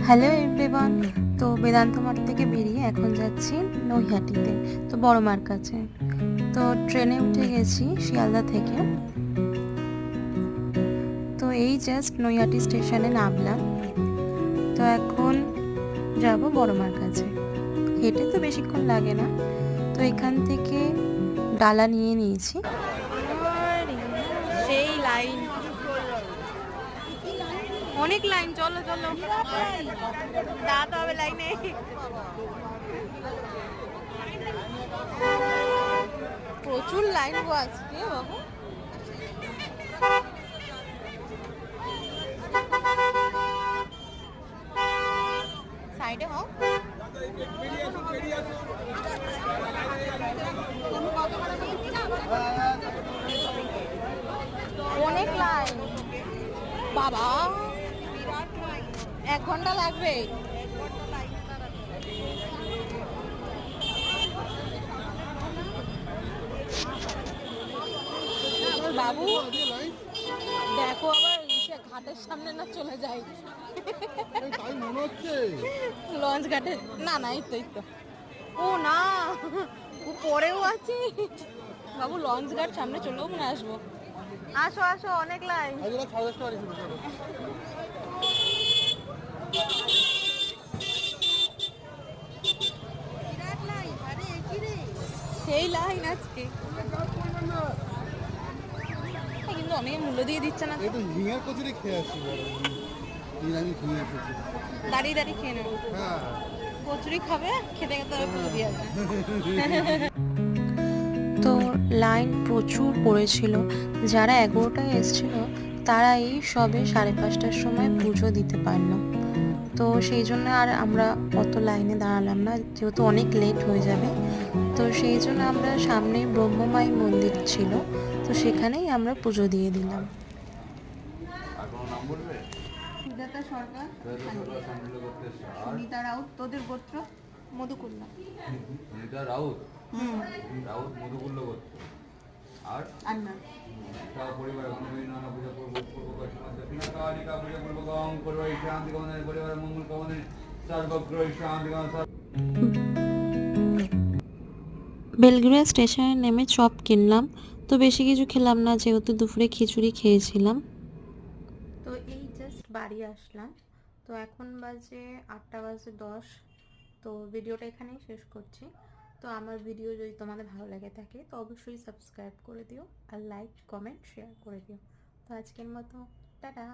Hello everyone. তো বেদান্ত মঠ থেকে বেরিয়ে এখন যাচ্ছি নৈহাটিতে, তো বড় মার কাছে। তো ট্রেনে উঠে গেছি শিয়ালদা থেকে। তো এই জাস্ট নৈহাটি স্টেশনে নামলাম। তো এখন যাব বড় মার কাছে। হেঁটে তো বেশিক্ষণ লাগে না। তো এখান থেকে ডালা নিয়ে নিয়েছি। সেই লাইন, অনেক লাইন, চলো চলো দাঁড়াতে হবে লাইনে। প্রচুর লাইন গো আজকে বাবু। সাইডে হও। অনেক লাইন বাবা, 1 ঘন্টা লাগবে। বাবু দেখো আবার ঘাটের সামনে না চলে যায়। লঞ্চ ঘাটে না, না এই তো ও না, ও পরেও আছে বাবু। লঞ্চ ঘাট সামনে চলেও মনে আসবো। আসো আসো, অনেক লাইন। সেই লাইন আজকে, কিন্তু অনেকে মূল্য দিয়ে দিচ্ছে না। একটু ঝিঙের কচুরি খেয়ে আসি, দাঁড়িয়ে দাঁড়িয়ে খেয়ে নেবো। কচুরি খাবে, খেতে খেতে পুজো দিয়ে আসবে। তো লাইন প্রচুর পড়েছিল। যারা 11টায় এসেছিল তারা এই সবে 5:30টার সময় পুজো দিতে পারলো। তো সেই জন্য আর আমরা অত লাইনে দাঁড়ালাম না, যেহেতু অনেক লেট হয়ে যাবে। তো সেই জন্য আমরা সামনে ব্রহ্মমাই মন্দির ছিল, তো সেখানেই আমরা পুজো দিয়ে দিলাম। সুজাতা সরকার, সুনিতা রাউত, তোদের গোত্র মধুকুল্লা। সুনিতা রাউত, রাউত মধুকুল্ল গোত্র। আর পরিবার নানা পূজা করবো কালিকা পূজা করবো গং পরিবার শান্তি কামনা, পরিবারের মঙ্গল কামনা, সর্বগ্রহ শান্তি কামনা। বেলঘরিয়া স্টেশনে নেমে চপ কিনলাম। তো বেশি কিছু খেলাম না, যেহেতু দুপুরে খিচুড়ি খেয়েছিলাম। তো এই জাস্ট বাড়ি আসলাম। তো এখন বাজে 8:10। তো ভিডিওটা এখানেই শেষ করছি। তো আমার ভিডিও যদি তোমাদের ভালো লাগে থাকে তো অবশ্যই সাবস্ক্রাইব করে দিও, আর লাইক কমেন্ট শেয়ার করে দিও। তো আজকের মতো টাটা।